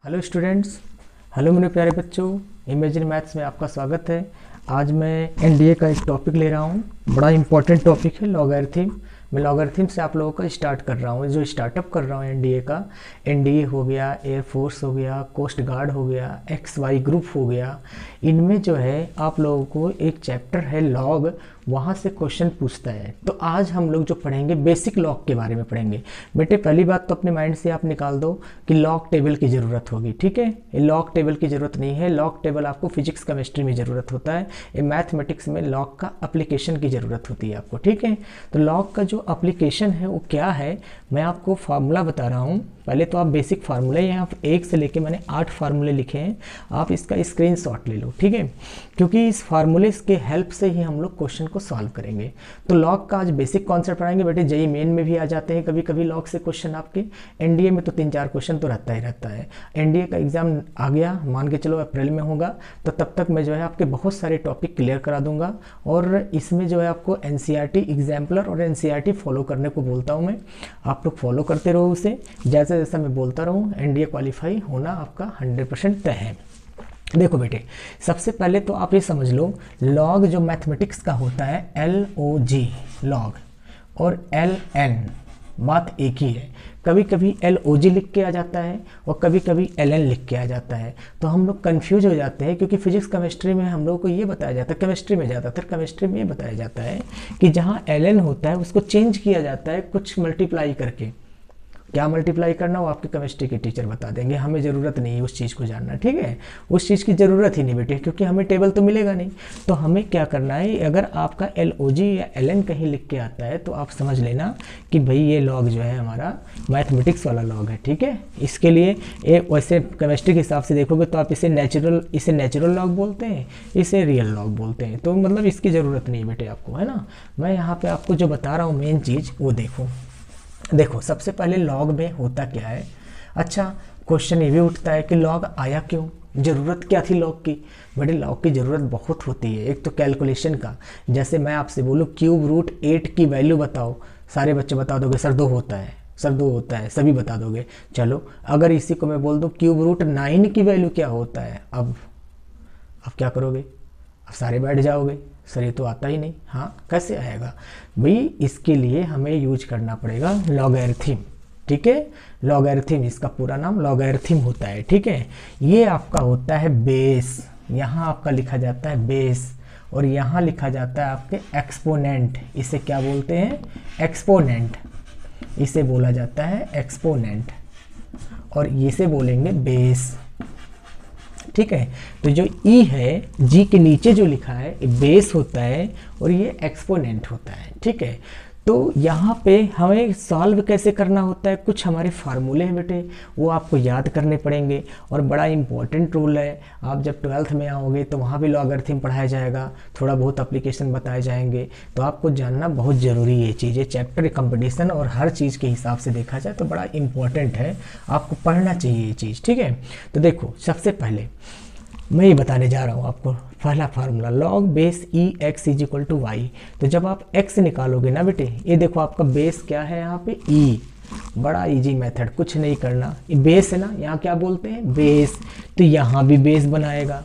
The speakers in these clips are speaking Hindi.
Hello students. हेलो मेरे प्यारे बच्चों। इमेजिन मैथ्स में आपका स्वागत है। आज मैं एनडीए का एक टॉपिक ले रहा हूँ। बड़ा इंपॉर्टेंट टॉपिक है लॉगरिथम। मैं लॉगरिथम से आप लोगों का स्टार्ट कर रहा हूँ। जो स्टार्टअप कर रहा हूँ एनडीए का, एनडीए हो गया, एयरफोर्स हो गया, कोस्ट गार्ड हो गया, एक्स वाई ग्रुप हो गया, इनमें जो है आप लोगों को एक चैप्टर है लॉग, वहाँ से क्वेश्चन पूछता है। तो आज हम लोग जो पढ़ेंगे बेसिक लॉग के बारे में पढ़ेंगे। बेटे पहली बात तो अपने माइंड से आप निकाल दो कि लॉग टेबल की ज़रूरत होगी। ठीक है, ये लॉग टेबल की ज़रूरत नहीं है। लॉग टेबल आपको फिजिक्स केमिस्ट्री में ज़रूरत होता है। ये मैथमेटिक्स में लॉग का एप्लीकेशन की ज़रूरत होती है आपको। ठीक है, तो लॉग का जो एप्लीकेशन है वो क्या है, मैं आपको फार्मूला बता रहा हूँ। पहले तो आप बेसिक फार्मूले, यहाँ एक से लेके मैंने 8 फार्मूले लिखे हैं, आप इसका स्क्रीनशॉट ले लो। ठीक है, क्योंकि इस फार्मूले के हेल्प से ही हम लोग क्वेश्चन को सॉल्व करेंगे। तो लॉग का आज बेसिक कॉन्सेप्ट पढ़ाएंगे। बेटे जेईई मेन में भी आ जाते हैं कभी कभी लॉग से क्वेश्चन आपके। एनडीए में तो 3-4 क्वेश्चन तो रहता ही रहता है। एनडीए का एग्जाम आ गया, मान के चलो अप्रैल में होगा, तो तब तक मैं जो है आपके बहुत सारे टॉपिक क्लियर करा दूंगा। और इसमें जो है आपको एनसीईआरटी एग्जाम्पलर और एनसीईआरटी फॉलो करने को बोलता हूँ मैं। आप लोग फॉलो करते रहो उसे, जैसे जैसा मैं बोलता रहूँ। एनडीए क्वालिफाई होना आपका 100% तय है। देखो बेटे, सबसे पहले तो आप ये समझ लो, लॉग जो मैथमेटिक्स का होता है LOG लॉग और LN बात एक ही है। कभी कभी LOG लिख के आ जाता है और कभी कभी LN लिख के आ जाता है, तो हम लोग कंफ्यूज हो जाते हैं। क्योंकि फिजिक्स केमिस्ट्री में हम लोग को ये बताया जाता है, केमिस्ट्री में ज़्यादातर केमिस्ट्री में ये बताया जाता है कि जहाँ LN होता है उसको चेंज किया जाता है कुछ मल्टीप्लाई करके। क्या मल्टीप्लाई करना वो आपके केमिस्ट्री के टीचर बता देंगे, हमें ज़रूरत नहीं है उस चीज़ को जानना। ठीक है, उस चीज़ की ज़रूरत ही नहीं बेटे, क्योंकि हमें टेबल तो मिलेगा नहीं। तो हमें क्या करना है, अगर आपका LOG या LN कहीं लिख के आता है तो आप समझ लेना कि भाई ये लॉग जो है हमारा मैथमेटिक्स वाला लॉग है। ठीक है, इसके लिए वैसे केमिस्ट्री के हिसाब से देखोगे तो आप इसे नेचुरल लॉग बोलते हैं, इसे रियल लॉग बोलते हैं। तो मतलब इसकी ज़रूरत नहीं बेटे आपको, है ना। मैं यहाँ पर आपको जो बता रहा हूँ मेन चीज़ वो देखो सबसे पहले लॉग में होता क्या है। अच्छा, क्वेश्चन ये भी उठता है कि लॉग आया क्यों, ज़रूरत क्या थी लॉग की। बड़े लॉग की ज़रूरत बहुत होती है। एक तो कैलकुलेशन का, जैसे मैं आपसे बोलूँ क्यूब रूट 8 की वैल्यू बताओ, सारे बच्चे बता दोगे सर 2 होता है, सर 2 होता है, सभी बता दोगे। चलो अगर इसी को मैं बोल दूँ क्यूब रूट 9 की वैल्यू क्या होता है, अब क्या करोगे, अब सारे बैठ जाओगे, सर ये तो आता ही नहीं। हाँ, कैसे आएगा भाई, इसके लिए हमें यूज करना पड़ेगा लॉगरिथम। ठीक है, लॉगरिथम, इसका पूरा नाम लॉगरिथम होता है। ठीक है, ये आपका होता है बेस, यहाँ आपका लिखा जाता है बेस, और यहाँ लिखा जाता है आपके एक्सपोनेंट। इसे क्या बोलते हैं, एक्सपोनेंट, इसे बोला जाता है एक्सपोनेंट, और इसे बोलेंगे बेस। ठीक है, तो जो ई है, जी के नीचे जो लिखा है ये बेस होता है और ये एक्सपोनेंट होता है। ठीक है, तो यहाँ पे हमें सॉल्व कैसे करना होता है, कुछ हमारे फार्मूले हैं बेटे, वो आपको याद करने पड़ेंगे। और बड़ा इंपॉर्टेंट रूल है, आप जब 12th में आओगे तो वहाँ भी लॉगरिथम पढ़ाया जाएगा, थोड़ा बहुत एप्लीकेशन बताए जाएंगे। तो आपको जानना बहुत ज़रूरी है ये चीज़ें, चैप्टर कंपटीशन और हर चीज़ के हिसाब से देखा जाए तो बड़ा इंपॉर्टेंट है, आपको पढ़ना चाहिए ये चीज़। ठीक है, तो देखो सबसे पहले मैं ये बताने जा रहा हूँ आपको पहला formula, log base e x is equal to y. तो जब आप x निकालोगे ना बेटे, ये देखो आपका बेस क्या है यहाँ पे e, बड़ा इजी मेथड, कुछ नहीं करना, ये बेस है ना, यहाँ क्या बोलते हैं बेस, तो यहाँ भी बेस बनाएगा।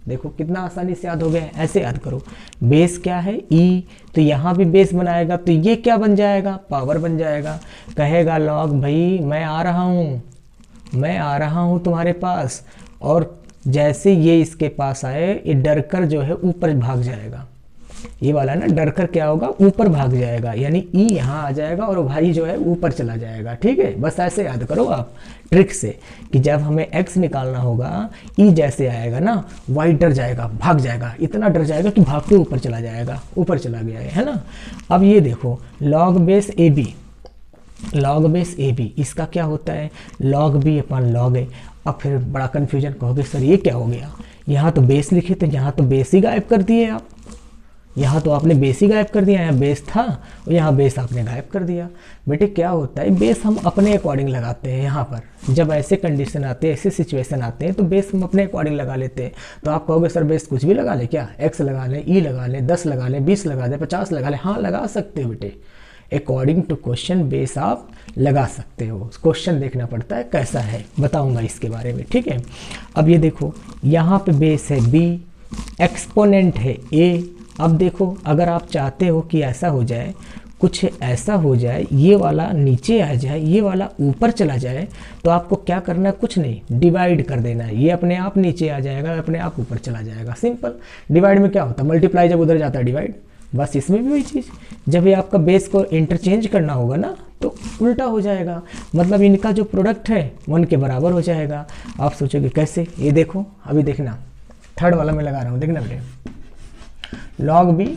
देखो कितना आसानी से याद हो गया, ऐसे याद करो, बेस क्या है e, तो यहाँ भी बेस बनाएगा, तो ये क्या बन जाएगा, पावर बन जाएगा। कहेगा लॉग भाई मैं आ रहा हूँ तुम्हारे पास, और जैसे ये इसके पास आए ये डर कर जो है ऊपर भाग जाएगा। ये वाला ना डर कर क्या होगा, ऊपर भाग जाएगा, यानी ई यहाँ आ जाएगा और भाई जो है ऊपर चला जाएगा। ठीक है, बस ऐसे याद करो आप ट्रिक से कि जब हमें x निकालना होगा, ई जैसे आएगा ना वाई डर जाएगा, भाग जाएगा, इतना डर जाएगा कि भागते ऊपर चला जाएगा, ऊपर चला गया है ना। अब ये देखो log base a b, log base a b, इसका क्या होता है, लॉग बी अपन लॉग है। अब फिर बड़ा कन्फ्यूजन, कहोगे सर ये क्या हो गया, यहाँ तो बेस लिखे थे, यहाँ तो बेस ही गायब कर दिए आप, यहाँ तो आपने बेस ही गायब कर दिया, यहाँ बेस था और यहाँ बेस आपने गायब कर दिया। बेटे क्या होता है, बेस हम अपने अकॉर्डिंग लगाते हैं। यहाँ पर जब ऐसे कंडीशन आते हैं, ऐसे सिचुएशन आते हैं, तो बेस हम अपने अकॉर्डिंग लगा लेते हैं। तो आप कहोगे सर बेस कुछ भी लगा ले क्या, एक्स लगा लें, ई लगा लें, 10 लगा लें, 20 लगा दें, 50 लगा लें। हाँ लगा सकते हो बेटे, अकॉर्डिंग टू क्वेश्चन बेस आप लगा सकते हो। क्वेश्चन देखना पड़ता है कैसा है, बताऊंगा इसके बारे में, ठीक है। अब ये देखो यहाँ पे बेस है b, एक्सपोनेंट है a। अब देखो अगर आप चाहते हो कि ऐसा हो जाए, कुछ ऐसा हो जाए, ये वाला नीचे आ जाए, ये वाला ऊपर चला जाए, तो आपको क्या करना है, कुछ नहीं, डिवाइड कर देना है। ये अपने आप नीचे आ जाएगा, अपने आप ऊपर चला जाएगा। सिंपल। डिवाइड में क्या होता है, मल्टीप्लाई जब उधर जाता है डिवाइड, बस इसमें भी वही चीज़। जब ये आपका बेस को इंटरचेंज करना होगा ना तो उल्टा हो जाएगा, मतलब इनका जो प्रोडक्ट है 1 के बराबर हो जाएगा। आप सोचोगे कैसे, ये देखो अभी देखना, थर्ड वाला मैं लगा रहा हूँ, देखना बेटे, लॉग बी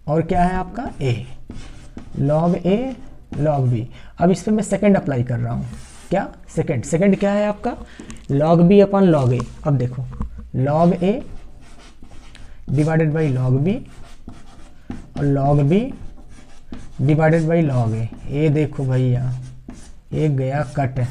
और क्या है आपका a, log a log b। अब इस पर मैं सेकंड अप्लाई कर रहा हूँ, क्या सेकंड क्या है आपका, log b upon log a। अब देखो log a divided by log b और log b divided by log a। ये देखो भैया ये गया कट,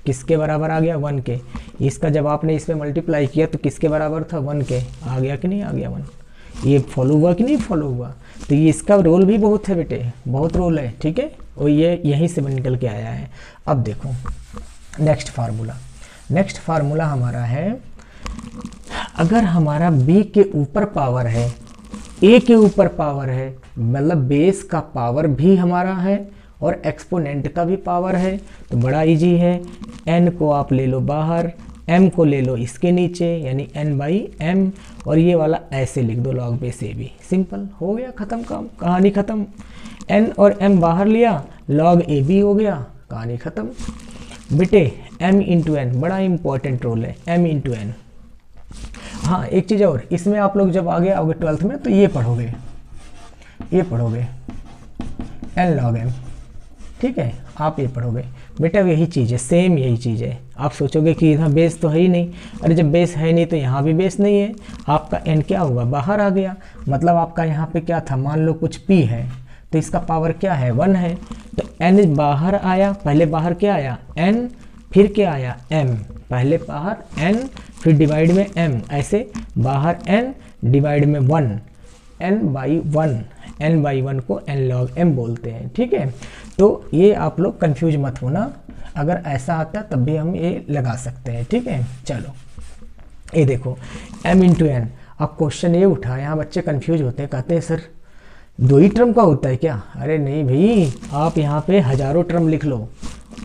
किसके बराबर आ गया, 1 के। इसका जब आपने इस पर मल्टीप्लाई किया तो किसके बराबर था, 1 के। आ गया कि नहीं आ गया 1। ये फॉलो हुआ कि नहीं फॉलो हुआ। तो ये इसका रोल भी बहुत है बेटे, बहुत रोल है, ठीक है। और ये यहीं से निकल के आया है। अब देखो नेक्स्ट फार्मूला हमारा है, अगर हमारा b के ऊपर पावर है, a के ऊपर पावर है, मतलब बेस का पावर भी हमारा है और एक्सपोनेंट का भी पावर है, तो बड़ा इजी है। n को आप ले लो बाहर, m को ले लो इसके नीचे, यानी n बाई m, और ये वाला ऐसे लिख दो log base a b। Simple, हो गया ख़त्म काम, कहानी ख़त्म। n और m बाहर लिया, लॉग a b हो गया, कहानी ख़त्म। बेटे m इंटू n बड़ा इंपॉर्टेंट रोल है, m इंटू n। हाँ एक चीज़ और, इसमें आप लोग जब आगे आओगे 12th में तो ये पढ़ोगे n लॉग m, ठीक है, आप ये पढ़ोगे बेटा। यही चीज़ है, सेम यही चीज़ है। आप सोचोगे कि यहाँ बेस तो है ही नहीं, अरे जब बेस है नहीं तो यहाँ भी बेस नहीं है, आपका n क्या होगा, बाहर आ गया। मतलब आपका यहाँ पे क्या था, मान लो कुछ p है तो इसका पावर क्या है, 1 है, तो n बाहर आया, पहले बाहर क्या आया n, फिर क्या आया m, पहले बाहर n फिर डिवाइड में m, ऐसे बाहर n डिवाइड में 1, n बाई 1 को n लॉग m बोलते हैं, ठीक है। तो ये आप लोग कंफ्यूज मत होना, अगर ऐसा आता तब भी हम ये लगा सकते हैं, ठीक है। चलो ये देखो m इंटू n। अब क्वेश्चन ये उठा, यहाँ बच्चे कंफ्यूज होते हैं, कहते हैं सर 2 ही टर्म का होता है क्या। अरे नहीं भाई, आप यहाँ पे हज़ारों टर्म लिख लो,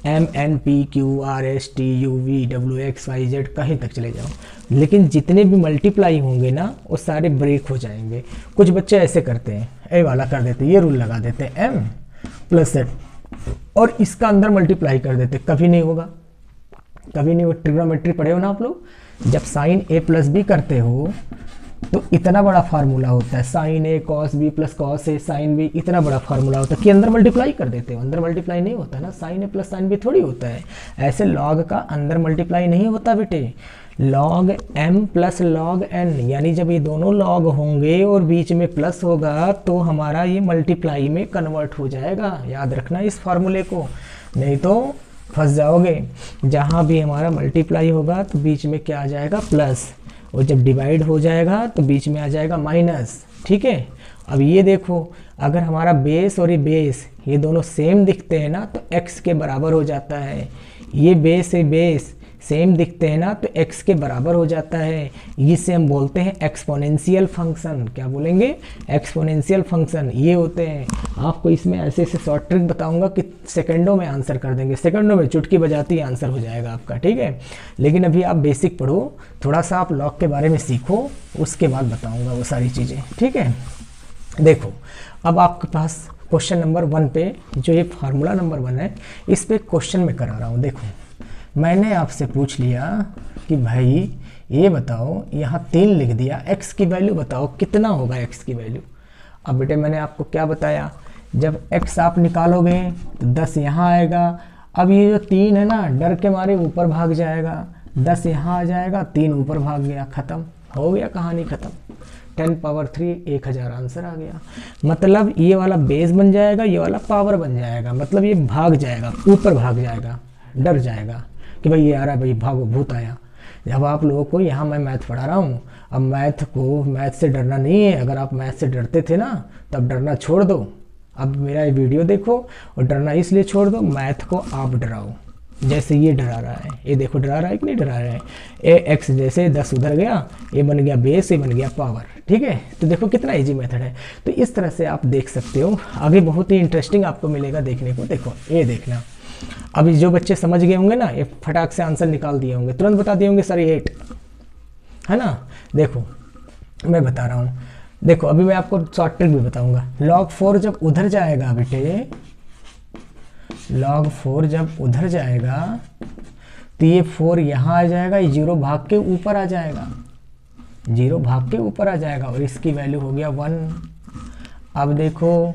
m n p q r s t u v w x y z कहीं तक चले जाओ, लेकिन जितने भी मल्टीप्लाई होंगे ना वो सारे ब्रेक हो जाएंगे। कुछ बच्चे ऐसे करते हैं, ए वाला कर देते हैं, ये रूल लगा देते हैं m प्लस z और इसका अंदर मल्टीप्लाई कर देते, कभी नहीं होगा, कभी नहीं। वो ट्रिग्नोमेट्री पढ़े हो ना आप लोग, जब साइन a प्लस बी करते हो तो इतना बड़ा फार्मूला होता है, sign A cos B plus cos A sine B, इतना बड़ा फार्मूला होता है कि अंदर मल्टीप्लाई कर देते हो। अंदर मल्टीप्लाई नहीं होता ना, साइन ए प्लस साइन बी थोड़ी होता है। ऐसे लॉग का अंदर मल्टीप्लाई नहीं होता बेटे, log m plus log n, यानी जब ये दोनों लॉग होंगे और बीच में प्लस होगा तो हमारा ये मल्टीप्लाई में कन्वर्ट हो जाएगा। याद रखना इस फार्मूले को, नहीं तो फंस जाओगे। जहाँ भी हमारा मल्टीप्लाई होगा तो बीच में क्या आ जाएगा, प्लस, और जब डिवाइड हो जाएगा तो बीच में आ जाएगा माइनस, ठीक है। अब ये देखो, अगर हमारा बेस और ये बेस ये दोनों सेम दिखते हैं ना तो x के बराबर हो जाता है। ये बेस है, बेस सेम दिखते हैं ना तो x के बराबर हो जाता है। इसे हम बोलते हैं एक्सपोनेंशियल फंक्शन। क्या बोलेंगे, एक्सपोनेंशियल फंक्शन ये होते हैं। आपको इसमें ऐसे ऐसे शॉर्ट ट्रिक बताऊंगा कि सेकंडों में आंसर कर देंगे, सेकंडों में चुटकी बजाती आंसर हो जाएगा आपका, ठीक है। लेकिन अभी आप बेसिक पढ़ो, थोड़ा सा आप लॉग के बारे में सीखो, उसके बाद बताऊँगा वो सारी चीज़ें, ठीक है। देखो अब आपके पास क्वेश्चन नंबर 1 पे जो ये फार्मूला नंबर 1 है, इस पे क्वेश्चन में करा रहा हूँ। देखो मैंने आपसे पूछ लिया कि भाई ये बताओ, यहाँ 3 लिख दिया, x की वैल्यू बताओ कितना होगा x की वैल्यू। अब बेटे मैंने आपको क्या बताया, जब x आप निकालोगे तो 10 यहाँ आएगा। अब ये जो 3 है ना, डर के मारे ऊपर भाग जाएगा, 10 यहाँ आ जाएगा, 3 ऊपर भाग गया, ख़त्म हो गया, कहानी ख़त्म। 10 पावर 3 1000 आंसर आ गया। मतलब ये वाला बेस बन जाएगा, ये वाला पावर बन जाएगा, मतलब ये भाग जाएगा, ऊपर भाग जाएगा, डर जाएगा कि भाई ये आ रहा है, भाई भागो भूत आया। जब आप लोगों को यहाँ मैं मैथ पढ़ा रहा हूँ, अब मैथ से डरना नहीं है। अगर आप मैथ से डरते थे ना तब डरना छोड़ दो, अब मेरा ये वीडियो देखो और डरना इसलिए छोड़ दो, मैथ को आप डराओ। जैसे ये डरा रहा है, ये देखो डरा रहा है कि नहीं डरा रहा है। ए एक्स जैसे 10 उधर गया, ये बन गया बेस, ये बन गया पावर। ठीक है, तो देखो कितना इजी मेथड है। तो इस तरह से आप देख सकते हो, आगे बहुत ही इंटरेस्टिंग आपको मिलेगा देखने को। देखो ये देखना, अभी जो बच्चे समझ गए होंगे ना, ये फटाक से आंसर निकाल दिए होंगे, तुरंत बता दिए होंगे सर 8 है ना। देखो मैं बता रहा हूँ, देखो अभी मैं आपको शॉर्ट ट्रिक भी बताऊंगा। log 4 जब उधर जाएगा बेटे, log 4 जब उधर जाएगा तो ये 4 यहाँ आ जाएगा, ये 0 भाग के ऊपर आ जाएगा, 0 भाग के ऊपर आ जाएगा और इसकी वैल्यू हो गया 1। अब देखो,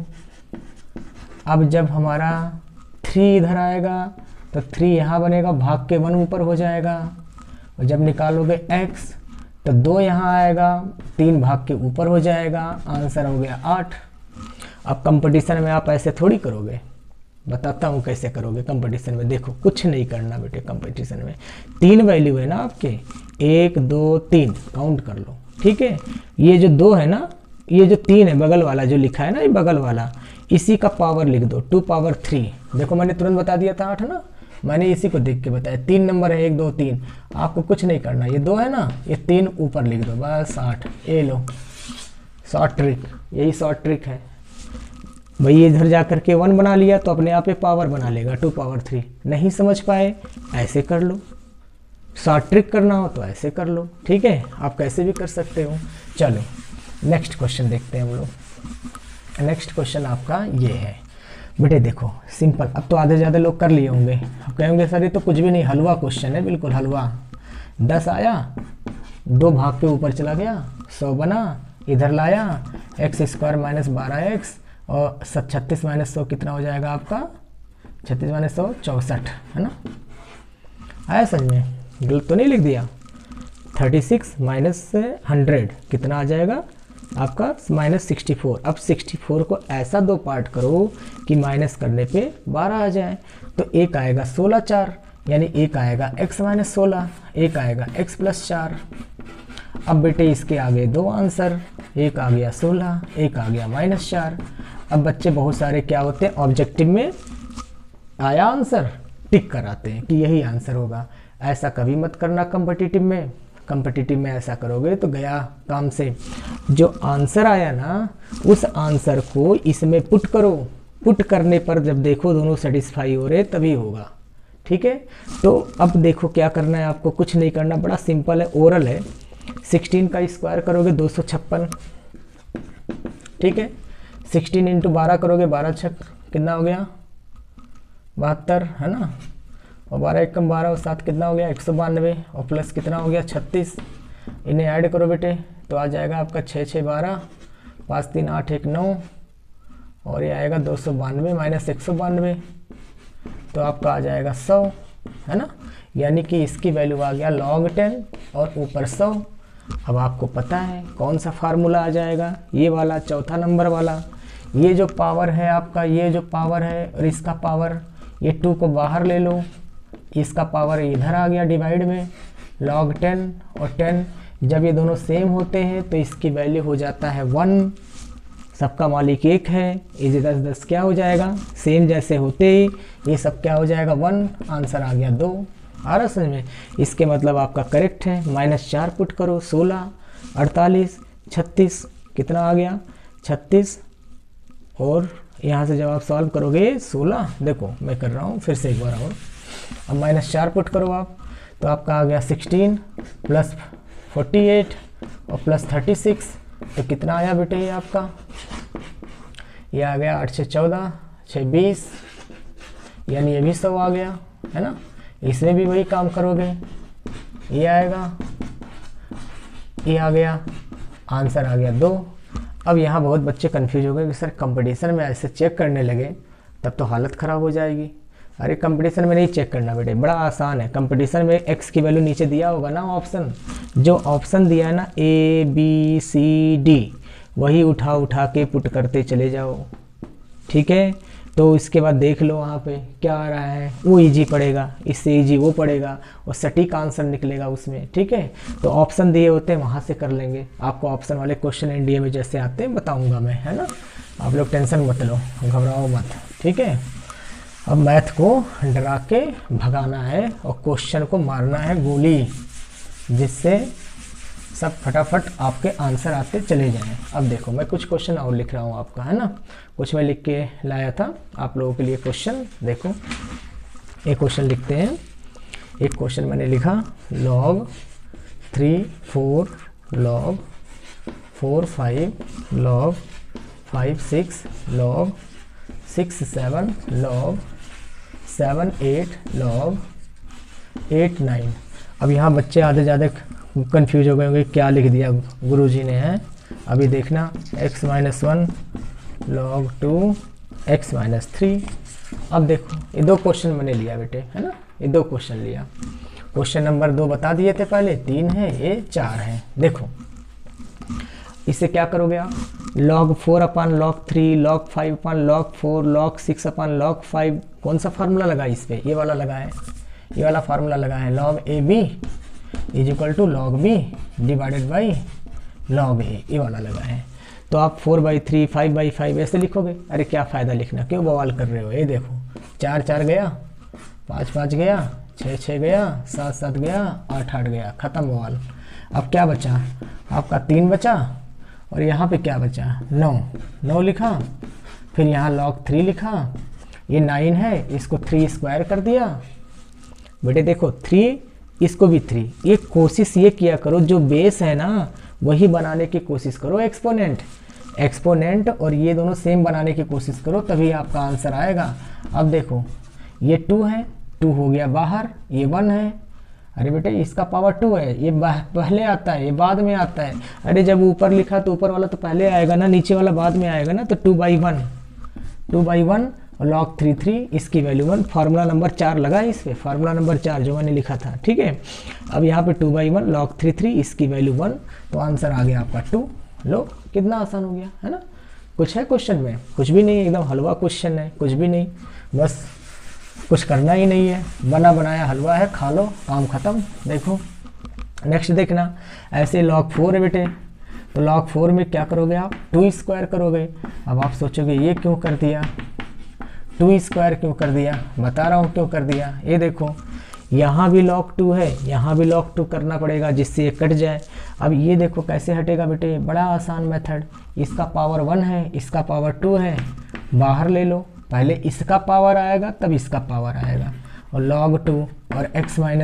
अब जब हमारा 3 इधर आएगा तो 3 यहाँ बनेगा, भाग के 1 ऊपर हो जाएगा। और जब निकालोगे x तो 2 यहाँ आएगा, 3 भाग के ऊपर हो जाएगा, आंसर हो गया 8। अब कंपटीशन में आप ऐसे थोड़ी करोगे, बताता हूँ कैसे करोगे कंपटीशन में। देखो कुछ नहीं करना बेटे, कंपटीशन में 3 वैल्यू है ना आपके, 1 2 3 काउंट कर लो। ठीक है, ये जो 2 है ना, ये जो 3 है बगल वाला जो लिखा है ना, ये बगल वाला, इसी का पावर लिख दो 2 पावर 3। देखो मैंने तुरंत बता दिया था 8 ना, मैंने इसी को देख के बताया। 3 नंबर है, 1 2 3, आपको कुछ नहीं करना। ये 2 है ना, ये 3 ऊपर लिख दो, बस 8। ये लो शॉर्ट ट्रिक, यही शॉर्ट ट्रिक है भाई। इधर जा करके 1 बना लिया तो अपने आप पे पावर बना लेगा 2 पावर 3। नहीं समझ पाए ऐसे कर लो, शॉर्ट ट्रिक करना हो तो ऐसे कर लो। ठीक है, आप कैसे भी कर सकते हो। चलो नेक्स्ट क्वेश्चन देखते हैं हम लोग। नेक्स्ट क्वेश्चन आपका ये है बेटे, देखो सिंपल। अब तो आधे ज़्यादा लोग कर लिए होंगे, अब कहेंगे सर ये तो कुछ भी नहीं, हलवा क्वेश्चन है, बिल्कुल हलवा। 10 आया, 2 भाग के ऊपर चला गया, 100 बना, इधर लाया, x² - 12x और 36 - 100 कितना हो जाएगा आपका, 36 - 100 64 है ना। आया समझ में, गलत तो नहीं लिख दिया। 36 - 100 कितना आ जाएगा आपका -64। अब 64 को ऐसा 2 पार्ट करो कि माइनस करने पे 12 आ जाए। तो एक आएगा 16 4, यानी एक आएगा x - 16, एक आएगा x + 4। अब बेटे इसके आगे 2 आंसर, एक आ गया 16, एक आ गया -4। अब बच्चे बहुत सारे क्या होते हैं, ऑब्जेक्टिव में आया आंसर टिक कराते हैं कि यही आंसर होगा। ऐसा कभी मत करना कॉम्पिटिटिव में। कॉम्पिटिटिव में ऐसा करोगे तो गया काम से। जो आंसर आया ना, उस आंसर को इसमें पुट करो। पुट करने पर जब देखो दोनों सेटिस्फाई हो रहे तभी होगा। ठीक है, तो अब देखो क्या करना है आपको, कुछ नहीं करना, बड़ा सिंपल है, ओरल है। 16 का स्क्वायर करोगे 256। ठीक है, 16 × 12 करोगे, 12 छक कितना हो गया 72 है ना, और 12 × 12 और 7 कितना हो गया 192, और प्लस कितना हो गया 36। इन्हें ऐड करो बेटे तो आ जाएगा आपका 6 6 12, 5 3 8 1 9, और ये आएगा 292 - 192, तो आपका आ जाएगा 100 है ना। यानी कि इसकी वैल्यू आ गया log 10 और ऊपर 100। अब आपको पता है कौन सा फार्मूला आ जाएगा, ये वाला चौथा नंबर वाला। ये जो पावर है आपका, ये जो पावर है और इसका पावर, ये 2 को बाहर ले लो, इसका पावर इधर आ गया डिवाइड में, log 10 और 10 जब ये दोनों सेम होते हैं तो इसकी वैल्यू हो जाता है 1। सबका मालिक एक है, ये 10 10 क्या हो जाएगा, सेम जैसे होते ही ये सब क्या हो जाएगा 1। आंसर आ गया 2। आ रहा समझ में, इसके मतलब आपका करेक्ट है। -4 पुट करो, 16 48 36 कितना आ गया 36, और यहाँ से जब आप सॉल्व करोगे 16, देखो मैं कर रहा हूँ फिर से एक बार और। अब -4 पुट करो आप, तो आपका आ गया 16 + 48 और +36, तो कितना आया बेटे ये आपका, ये आ गया 8 6 14 6 20, यानी ये भी 100 आ गया है ना। इसमें भी वही काम करोगे, ये आएगा, ये आ गया, आंसर आ गया 2। अब यहाँ बहुत बच्चे कंफ्यूज हो गए कि सर कंपटीशन में ऐसे चेक करने लगे तब तो हालत ख़राब हो जाएगी। अरे कंपटीशन में नहीं चेक करना बेटे, बड़ा आसान है। कंपटीशन में x की वैल्यू नीचे दिया होगा ना ऑप्शन, जो ऑप्शन दिया है ना A B C D, वही उठा उठा के पुट करते चले जाओ। ठीक है, तो इसके बाद देख लो वहाँ पे क्या आ रहा है, वो इजी पड़ेगा, इससे इजी वो पड़ेगा और सटीक आंसर निकलेगा उसमें। ठीक है, तो ऑप्शन दिए होते हैं वहाँ से कर लेंगे। आपको ऑप्शन वाले क्वेश्चन एनडीए में जैसे आते हैं बताऊंगा मैं, है ना। आप लोग टेंशन मत लो, घबराओ मत, ठीक है। अब मैथ को डरा के भगाना है और क्वेश्चन को मारना है गोली, जिससे सब फटाफट आपके आंसर आते चले जाएं। अब देखो मैं कुछ क्वेश्चन और लिख रहा हूँ आपका, है ना, कुछ मैं लिख के लाया था आप लोगों के लिए क्वेश्चन। देखो एक क्वेश्चन लिखते हैं। एक क्वेश्चन मैंने लिखा log 3 4 log 4 5 log 5 6 log 6 7 log 7 8 log 8 9। अब यहाँ बच्चे आधे ज़्यादा कंफ्यूज हो गए होंगे, क्या लिख दिया गुरुजी ने, है। अभी देखना x - 1 log 2 x - 3। अब देखो ये दो क्वेश्चन मैंने लिया बेटे, है ना, ये दो क्वेश्चन लिया। क्वेश्चन नंबर 2 बता दिए थे पहले, 3 है, ये 4 है। देखो इससे क्या करोगे आप, log 4 अपन log 3 log 5 अपन log 4 log 6 अपन log 5, कौन सा फार्मूला लगा इस पर, ये वाला लगा है, ये वाला फार्मूला लगा है, log AB = log B divided by log A, ये वाला लगा है। तो आप 4/3 5/5 ऐसे लिखोगे। अरे क्या फ़ायदा लिखना, क्यों बवाल कर रहे हो। ये देखो 4 4 गया, 5 5 गया, 6 6 गया, 7 7 गया, 8 8 गया, ख़त्म बवाल। अब क्या बचा आपका, 3 बचा, और यहाँ पे क्या बचा, 9 9 लिखा, फिर यहाँ log 3 लिखा, ये 9 है, इसको 3 स्क्वायर कर दिया। बेटे देखो 3, इसको भी 3। ये कोशिश ये किया करो, जो बेस है ना वही बनाने की कोशिश करो, एक्सपोनेंट और ये दोनों सेम बनाने की कोशिश करो, तभी आपका आंसर आएगा। अब देखो ये 2 है, 2 हो गया बाहर, ये 1 है। अरे बेटे इसका पावर 2 है, ये पहले आता है, ये बाद में आता है। अरे जब ऊपर लिखा तो ऊपर वाला तो पहले आएगा ना, नीचे वाला बाद में आएगा ना। तो 2/1 और log 3 3, इसकी वैल्यू 1। फार्मूला नंबर 4 लगा है इस पर, फार्मूला नंबर 4 जो मैंने लिखा था, ठीक है। अब यहाँ पे 2/1 log 3 3, इसकी वैल्यू 1, तो आंसर आ गया आपका 2। लो कितना आसान हो गया, है ना। कुछ है क्वेश्चन में, कुछ भी नहीं, एकदम हलवा क्वेश्चन है, कुछ भी नहीं, बस कुछ करना ही नहीं है, बना बनाया हलवा है, खा लो, काम ख़त्म। देखो नेक्स्ट देखना, ऐसे log 4 है बेटे, तो log 4 में क्या करोगे आप, 2 स्क्वायर करोगे। अब आप सोचोगे ये क्यों कर दिया, 2 स्क्वायर क्यों कर दिया, बता रहा हूँ क्यों कर दिया। ये देखो यहाँ भी log 2 है, यहाँ भी log 2 करना पड़ेगा, जिससे ये कट जाए। अब ये देखो कैसे हटेगा बेटे, बड़ा आसान मेथड। इसका पावर 1 है, इसका पावर 2 है, बाहर ले लो, पहले इसका पावर आएगा तब इसका पावर आएगा, और log 2 और x - 1 =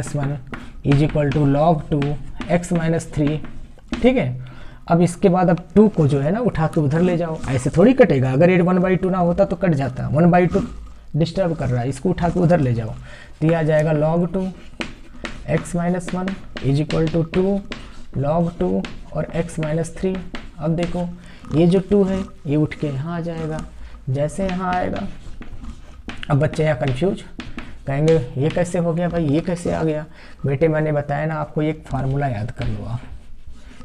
log 2 x - 3, ठीक है। अब इसके बाद अब 2 को जो है ना उठा के उधर ले जाओ, ऐसे थोड़ी कटेगा। अगर ये 1/2 ना होता तो कट जाता, 1/2 डिस्टर्ब कर रहा है, इसको उठा के उधर ले जाओ, तो यह आ जाएगा log 2 x - 1 = 2 log 2 और x - 3। अब देखो ये जो 2 है ये उठ के यहाँ आ जाएगा, जैसे यहाँ आएगा। अब बच्चे यहाँ कंफ्यूज कहेंगे ये कैसे हो गया भाई, ये कैसे आ गया। बेटे मैंने बताया ना आपको, एक फार्मूला याद कर लो आप,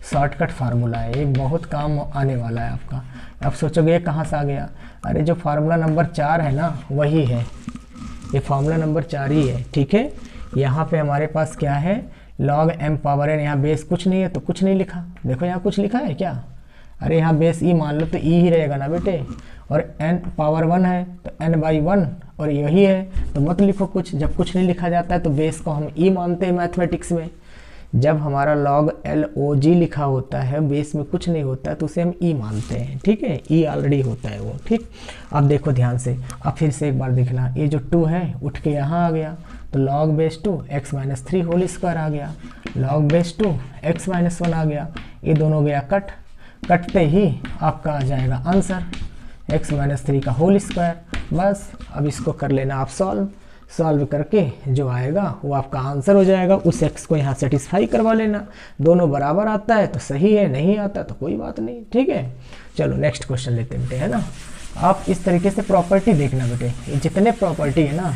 शॉर्टकट फार्मूला है, ये बहुत काम आने वाला है आपका। अब सोचोगे ये कहाँ से आ गया, अरे जो फार्मूला नंबर 4 है ना वही है, ये फार्मूला नंबर 4 ही है, ठीक है। यहाँ पे हमारे पास क्या है, log m पावर n, यहाँ बेस कुछ नहीं है तो कुछ नहीं लिखा। देखो यहाँ कुछ लिखा है क्या, अरे यहाँ बेस e मान लो तो e ही रहेगा ना बेटे, और n पावर 1 है तो n/1, और यही है तो मत लिखो कुछ। जब कुछ नहीं लिखा जाता है तो बेस को हम e मानते हैं मैथमेटिक्स में। जब हमारा log log लिखा होता है, बेस में कुछ नहीं होता है, तो उसे हम e मानते हैं, ठीक है, e ऑलरेडी होता है वो, ठीक। अब देखो ध्यान से, अब फिर से एक बार देखना, ये जो 2 है उठ के यहाँ आ गया, तो log base 2 x - 3 whole square आ गया, log बेस 2 x - 1 आ गया, ये दोनों गया कट, कटते ही आपका आ जाएगा आंसर x - 3 का होल स्क्वायर। बस अब इसको कर लेना आप सॉल्व करके जो आएगा वो आपका आंसर हो जाएगा। उस x को यहाँ सेटिस्फाई करवा लेना, दोनों बराबर आता है तो सही है, नहीं आता तो कोई बात नहीं, ठीक है। चलो नेक्स्ट क्वेश्चन लेते बेटे, है ना। आप इस तरीके से प्रॉपर्टी देखना बेटे, ये जितने प्रॉपर्टी है ना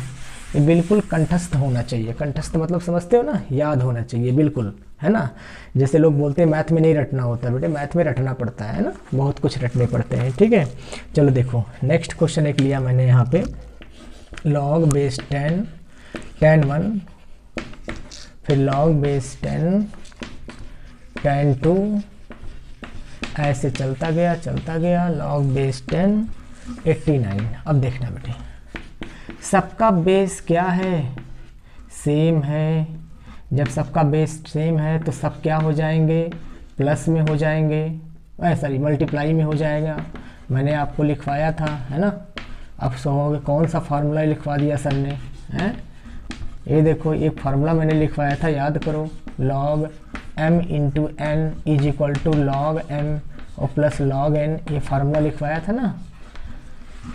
ये बिल्कुल कंठस्थ होना चाहिए। कंठस्थ मतलब समझते हो ना, याद होना चाहिए बिल्कुल, है ना। जैसे लोग बोलते हैं मैथ में नहीं रटना होता, बेटे मैथ में रटना पड़ता है ना, बहुत कुछ रटने पड़ते हैं, ठीक है। चलो देखो नेक्स्ट क्वेश्चन एक लिया मैंने यहाँ पे, log बेस 10 tan 1, फिर log बेस 10 tan 2 ऐसे चलता गया लॉग बेस 10 89। अब देखना बेटे, सबका बेस क्या है, सेम है। जब सबका बेस सेम है तो सब क्या हो जाएंगे, प्लस में हो जाएंगे, सॉरी मल्टीप्लाई में हो जाएगा। मैंने आपको लिखवाया था, है ना। अब सोचोगे कौन सा फार्मूला लिखवा दिया सर ने, हैं। ये देखो एक फार्मूला मैंने लिखवाया था, याद करो, log m into n is equal to log m और प्लस log n, ये फार्मूला लिखवाया था ना।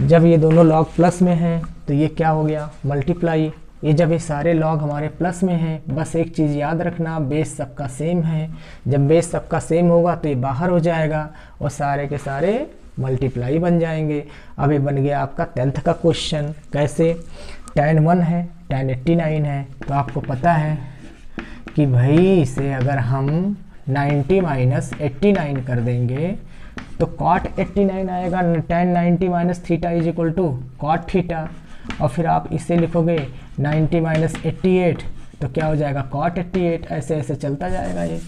जब ये दोनों log प्लस में हैं तो ये क्या हो गया, मल्टीप्लाई। ये जब ये सारे log हमारे प्लस में हैं, बस एक चीज़ याद रखना, बेस सबका सेम है। जब बेस सबका सेम होगा तो ये बाहर हो जाएगा और सारे के सारे मल्टीप्लाई बन जाएंगे। अब ये बन गया आपका 10th का क्वेश्चन। कैसे, tan 1 है, tan 89 है, तो आपको पता है कि भाई इसे अगर हम 90 माइनस 89 कर देंगे तो cot 89 आएगा। tan 90 minus theta is equal to cot theta. और फिर आप इसे लिखोगे 90 माइनस 88 तो क्या हो जाएगा, cot 88। ऐसे ऐसे चलता जाएगा, ये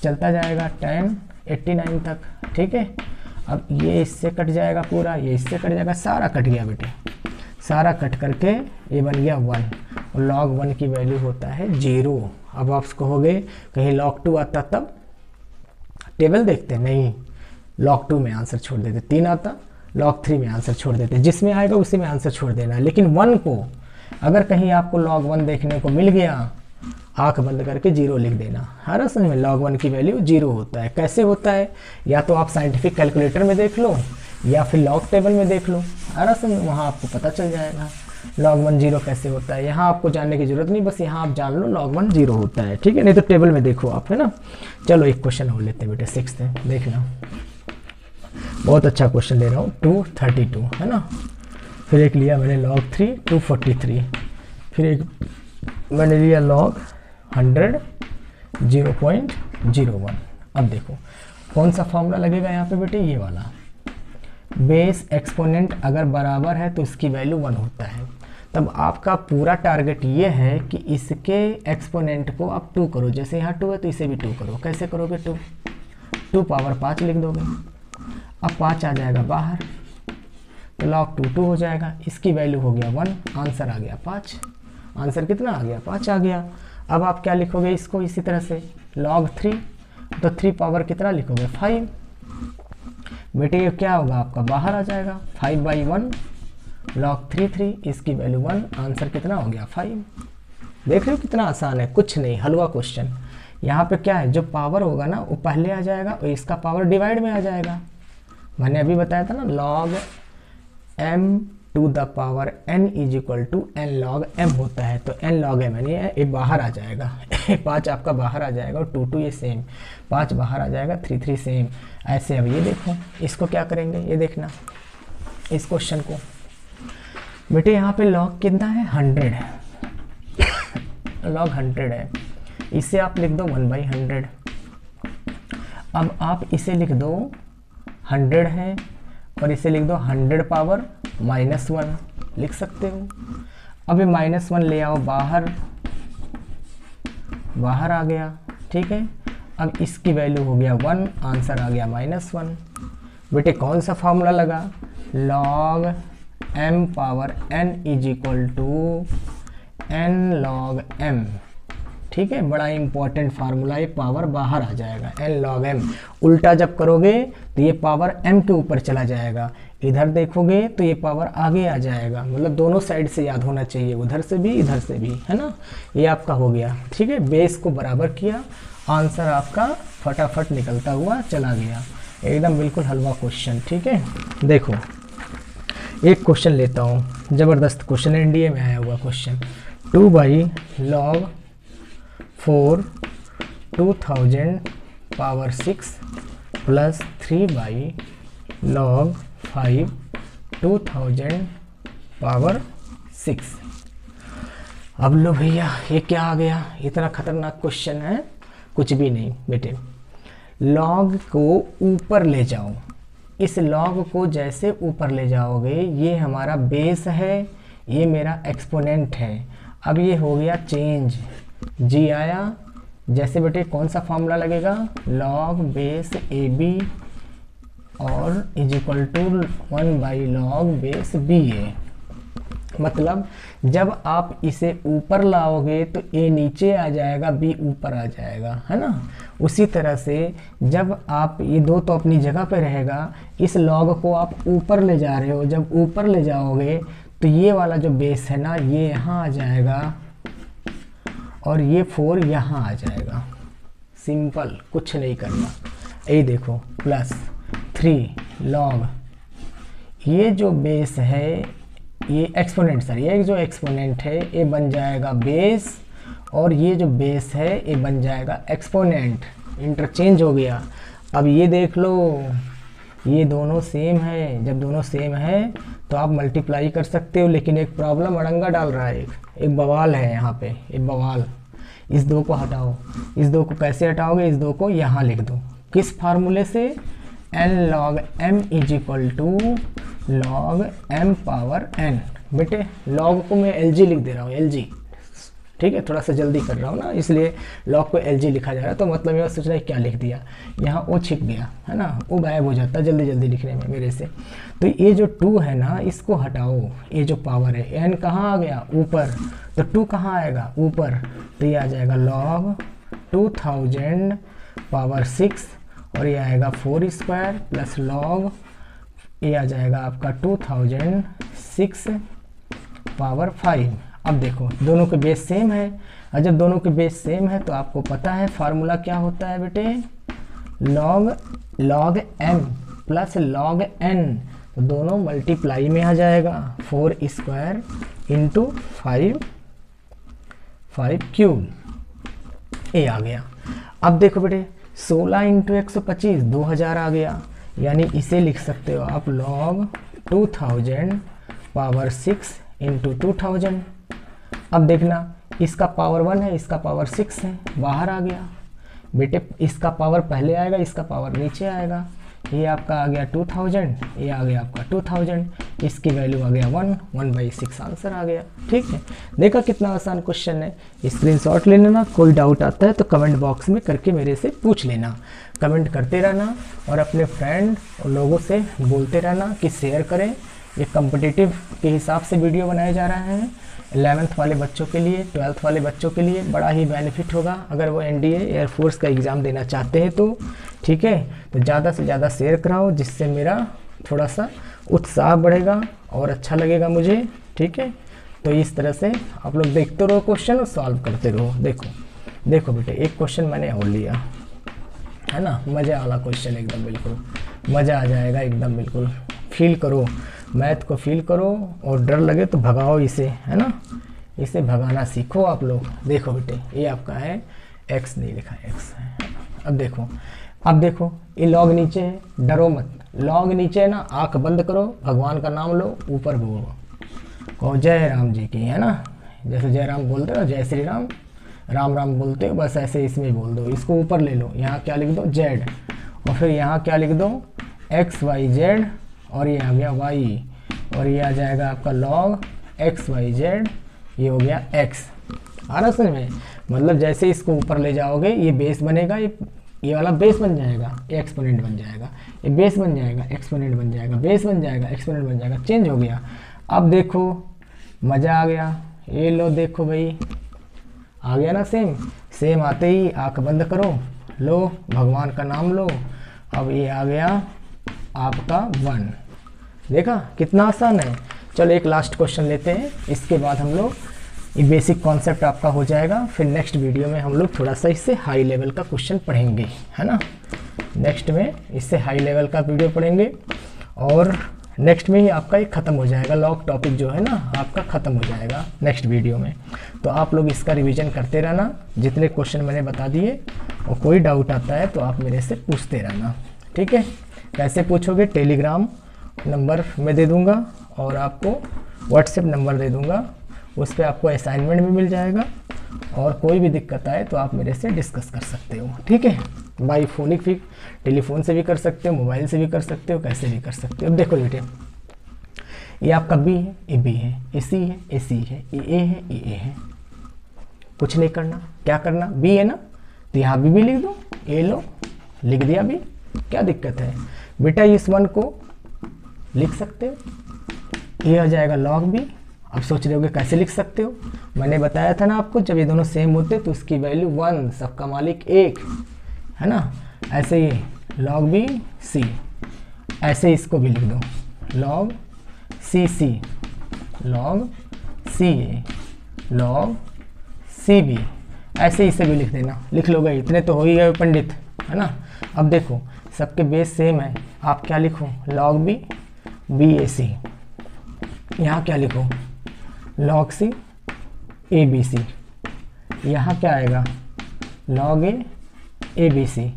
चलता जाएगा tan 89 तक, ठीक है। अब ये इससे कट जाएगा पूरा, ये इससे कट जाएगा, सारा कट गया बेटे, सारा कट करके ये बन गया 1 और log 1 की वैल्यू होता है 0। अब आप कहोगे कहीं log 2 आता तब टेबल देखते, नहीं, log 2 में आंसर छोड़ देते, 3 आता log 3 में आंसर छोड़ देते, जिसमें आएगा उसी में आंसर छोड़ देना। लेकिन 1 को अगर कहीं आपको log 1 देखने को मिल गया, आंख बंद करके 0 लिख देना। हर समझ में log 1 की वैल्यू 0 होता है। कैसे होता है, या तो आप साइंटिफिक कैलकुलेटर में देख लो या फिर log टेबल में देख लो, हर समझ वहाँ आपको पता चल जाएगा log 1 0 कैसे होता है। यहाँ आपको जानने की जरूरत नहीं, बस यहाँ आप जान लो log 1 0 होता है, ठीक है। नहीं तो टेबल में देखो आप, है ना। चलो एक क्वेश्चन और लेते हैं बेटे, 6th है, देखना, बहुत अच्छा क्वेश्चन ले रहा हूँ। 232 है ना, फिर एक लिया मैंने log 3 243, फिर एक मैंने लिया log 100 0.01। अब देखो कौन सा फॉर्मूला लगेगा यहाँ पे बेटे, ये वाला। बेस एक्सपोनेंट अगर बराबर है तो इसकी वैल्यू 1 होता है। तब आपका पूरा टारगेट ये है कि इसके एक्सपोनेंट को आप 2 करो। जैसे यहाँ 2 है तो इसे भी 2 करो। कैसे करोगे, 2 पावर 5 लिख दोगे। अब 5 आ जाएगा बाहर तो log 2 हो जाएगा, इसकी वैल्यू हो गया 1, आंसर आ गया 5। आंसर कितना आ गया, 5 आ गया। अब आप क्या लिखोगे इसको, इसी तरह से log 3, तो 3 पावर कितना लिखोगे, 5। बेटे ये क्या होगा आपका, बाहर आ जाएगा, 5/1 log 3, इसकी वैल्यू 1, आंसर कितना हो गया 5। देख रहे हो कितना आसान है, कुछ नहीं, हलवा क्वेश्चन। यहाँ पे क्या है, जो पावर होगा ना वो पहले आ जाएगा और इसका पावर डिवाइड में आ जाएगा। मैंने अभी बताया था ना, log m to the power n is equal to n log m होता है। तो n log m यानी ये बाहर आ जाएगा 5 आपका बाहर आ जाएगा और 2 ये सेम, 5 बाहर आ जाएगा, 3 सेम। ऐसे अब ये देखो, इसको क्या करेंगे, ये देखना इस क्वेश्चन को। बेटे यहाँ पे log कितना है, 100 है log 100 है, इसे आप लिख दो 1/100। अब आप इसे लिख दो 100 है और इसे लिख दो 100 पावर -1, लिख सकते हो। अब ये -1 ले आओ बाहर, बाहर आ गया, ठीक है। अब इसकी वैल्यू हो गया 1, आंसर आ गया -1। बेटे कौन सा फॉर्मूला लगा, log m power n is equal to n log m, ठीक है। बड़ा इंपॉर्टेंट फार्मूला, ये पावर बाहर आ जाएगा, n log m। उल्टा जब करोगे तो ये पावर m के ऊपर चला जाएगा, इधर देखोगे तो ये पावर आगे आ जाएगा। मतलब दोनों साइड से याद होना चाहिए, उधर से भी इधर से भी, है ना। ये आपका हो गया, ठीक है। बेस को बराबर किया, आंसर आपका फटाफट निकलता हुआ चला गया, एकदम बिल्कुल हलवा क्वेश्चन, ठीक है। देखो एक क्वेश्चन लेता हूँ, ज़बरदस्त क्वेश्चन, एनडीए में आया हुआ question. 2/log 4 2000 power 6 plus 3/log 5 2000 power 6। अब लो भैया ये क्या आ गया, इतना खतरनाक क्वेश्चन है, कुछ भी नहीं बेटे। log को ऊपर ले जाओ, इस log को जैसे ऊपर ले जाओगे, ये हमारा बेस है, ये मेरा एक्सपोनेंट है। अब ये हो गया चेंज, जी आया। जैसे बेटे कौन सा फॉर्मूला लगेगा, log बेस AB और is equal to 1 by log base B A. मतलब जब आप इसे ऊपर लाओगे तो ए नीचे आ जाएगा, बी ऊपर आ जाएगा, है ना। उसी तरह से जब आप ये दो तो अपनी जगह पे रहेगा, इस लॉग को आप ऊपर ले जा रहे हो, जब ऊपर ले जाओगे तो ये वाला जो बेस है ना ये यहाँ आ जाएगा और ये 4 यहाँ आ जाएगा। सिंपल, कुछ नहीं करना। ये देखो प्लस 3 लॉग, ये जो बेस है ये एक्सपोनेंट, सर ये जो एक्सपोनेंट है ये बन जाएगा बेस और ये जो बेस है ये बन जाएगा एक्सपोनेंट। इंटरचेंज हो गया। अब ये देख लो, ये दोनों सेम है। जब दोनों सेम है तो आप मल्टीप्लाई कर सकते हो, लेकिन एक प्रॉब्लम अड़ंगा डाल रहा है, एक बवाल है यहाँ पे, एक बवाल। इस दो को हटाओ। इस दो को कैसे हटाओगे? इस दो को यहाँ लिख दो। किस फार्मूले से? n log m is equal to log m power n। बेटे log को मैं lg लिख दे रहा हूँ, lg, ठीक है। थोड़ा सा जल्दी कर रहा हूँ ना, इसलिए log को lg लिखा जा रहा है। तो मतलब ये सोच रहा है क्या लिख दिया, यहाँ ओ छिप गया है ना, वो गायब हो जाता है जल्दी जल्दी लिखने में मेरे से। तो ये जो 2 है ना इसको हटाओ, ये जो पावर है n कहाँ आ गया? ऊपर। तो 2 कहाँ आएगा? ऊपर। तो ये आ जाएगा log 2000 पावर 6 और ये आएगा 4 स्क्वायर प्लस log ये आ जाएगा आपका 2006 पावर 5। अब देखो दोनों के बेस सेम है, और जब दोनों के बेस सेम है तो आपको पता है फार्मूला क्या होता है बेटे, log m plus log n। तो दोनों मल्टीप्लाई में आ जाएगा, 4 स्क्वायर इंटू 5 क्यूब, ये आ गया। अब देखो बेटे 16 इंटू 125 2000 आ गया, यानी इसे लिख सकते हो आप log 2000 पावर 6 इंटू 2000। अब देखना इसका पावर 1 है, इसका पावर 6 है, बाहर आ गया बेटे। इसका पावर पहले आएगा, इसका पावर नीचे आएगा। ये आपका आ गया 2000, ये आ गया आपका 2000, इसकी वैल्यू आ गया 1/6 आंसर आ गया। ठीक है, देखा कितना आसान क्वेश्चन है। स्क्रीनशॉट ले लेना, कोई डाउट आता है तो कमेंट बॉक्स में करके मेरे से पूछ लेना। कमेंट करते रहना और अपने फ्रेंड और लोगों से बोलते रहना कि शेयर करें। ये कॉम्पिटिटिव के हिसाब से वीडियो बनाया जा रहा है। 11th वाले बच्चों के लिए, 12th वाले बच्चों के लिए बड़ा ही बेनिफिट होगा अगर वो एनडीए एयरफोर्स का एग्ज़ाम देना चाहते हैं तो। ठीक है, तो ज़्यादा से ज़्यादा शेयर कराओ, जिससे मेरा थोड़ा सा उत्साह बढ़ेगा और अच्छा लगेगा मुझे। ठीक है, तो इस तरह से आप लोग देखते रहो क्वेश्चन और सॉल्व करते रहो। देखो बेटे एक क्वेश्चन मैंने और लिया है ना, मज़ा वाला क्वेश्चन, एकदम बिल्कुल मज़ा आ जाएगा, एकदम बिल्कुल फील करो, मैथ को फील करो और डर लगे तो भगाओ इसे, है ना, इसे भगाना सीखो आप लोग। देखो बेटे ये आपका है, x नहीं लिखा है, x है। अब देखो ये लॉग नीचे है, डरो मत, लॉग नीचे है ना, आंख बंद करो, भगवान का नाम लो, ऊपर बोलो, कहो जय राम जी की, है ना। जैसे जय राम बोलते हो, जय श्री राम, राम राम बोलते हो, बस ऐसे इसमें बोल दो। इसको ऊपर ले लो, यहाँ क्या लिख दो z, और फिर यहाँ क्या लिख दो XYZ, और ये आ गया y, और ये आ जाएगा आपका log XYZ, ये हो गया x। आ रहा समझ में? मतलब जैसे इसको ऊपर ले जाओगे ये बेस बनेगा, ये वाला बेस बन जाएगा, ये एक्सपोनेंट बन जाएगा, ये बेस बन जाएगा, एक्सपोनेंट बन जाएगा, बेस बन जाएगा, एक्सपोनेंट बन जाएगा, चेंज हो गया। अब देखो मज़ा आ गया, ये लो देखो भाई आ गया ना, सेम आते ही आंख बंद करो, लो भगवान का नाम लो, अब ये आ गया आपका 1। देखा कितना आसान है। चलो एक लास्ट क्वेश्चन लेते हैं, इसके बाद हम लोग ये बेसिक कॉन्सेप्ट आपका हो जाएगा। फिर नेक्स्ट वीडियो में हम लोग थोड़ा सा इससे हाई लेवल का क्वेश्चन पढ़ेंगे, है ना। नेक्स्ट में इससे हाई लेवल का वीडियो पढ़ेंगे और नेक्स्ट में ही आपका ये ख़त्म हो जाएगा, लॉग टॉपिक जो है ना आपका ख़त्म हो जाएगा नेक्स्ट वीडियो में। तो आप लोग इसका रिवीजन करते रहना, जितने क्वेश्चन मैंने बता दिए, और कोई डाउट आता है तो आप मेरे से पूछते रहना। ठीक है, कैसे पूछोगे? टेलीग्राम नंबर मैं दे दूंगा और आपको व्हाट्सएप नंबर दे दूंगा, उस पर आपको असाइनमेंट भी मिल जाएगा, और कोई भी दिक्कत आए तो आप मेरे से डिस्कस कर सकते हो। ठीक है, बाई फोनिक भी, टेलीफोन से भी कर सकते हो, मोबाइल से भी कर सकते हो, कैसे भी कर सकते हो। अब देखो बेटे ये आपका बी है, ये बी है, ये सी है, ये सी है, ये ए है, ये ए है। कुछ नहीं करना, क्या करना, बी है ना तो यहाँ बी लिख दो, ए लो लिख दिया बी, क्या दिक्कत है बेटा, इस 1 को लिख सकते हो, ये आ जाएगा log b। अब सोच रहे होगे कैसे लिख सकते हो, मैंने बताया था ना आपको, जब ये दोनों सेम होते तो उसकी वैल्यू 1, सबका मालिक 1 है ना। ऐसे ही log b c, ऐसे इसको भी लिख दो log c c, log c a, log c b, ऐसे इसे भी लिख देना। लिख लोगे, इतने तो हो ही गए पंडित, है ना। अब देखो सबके बेस सेम है, आप क्या लिखो log b b a c, यहाँ क्या लिखो log c a b c, यहाँ क्या आएगा log a a b c।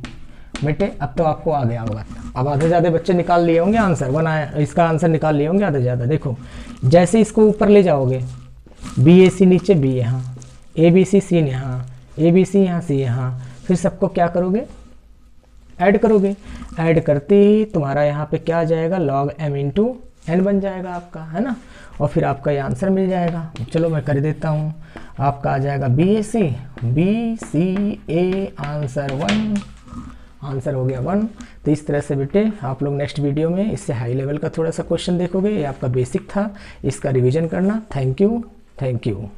बेटे अब तो आपको आ गया होगा। अब आधे ज़्यादा बच्चे निकाल लिए होंगे आंसर, बनाया इसका आंसर निकाल लिए होंगे आधे ज़्यादा। देखो जैसे इसको ऊपर ले जाओगे, बी ए सी नीचे b यहाँ, ए बी सी सी यहाँ, ए बी सी यहाँ, सी यहाँ, फिर सबको क्या करोगे ऐड करोगे। ऐड करते ही तुम्हारा यहाँ पे क्या आ जाएगा log m इंटू एन बन जाएगा आपका, है ना। और फिर आपका ये आंसर मिल जाएगा। चलो मैं कर देता हूँ, आपका आ जाएगा बी ए सी बी सी ए, आंसर 1, आंसर हो गया 1। तो इस तरह से बेटे आप लोग नेक्स्ट वीडियो में इससे हाई लेवल का थोड़ा सा क्वेश्चन देखोगे। ये आपका बेसिक था, इसका रिवीजन करना। Thank you.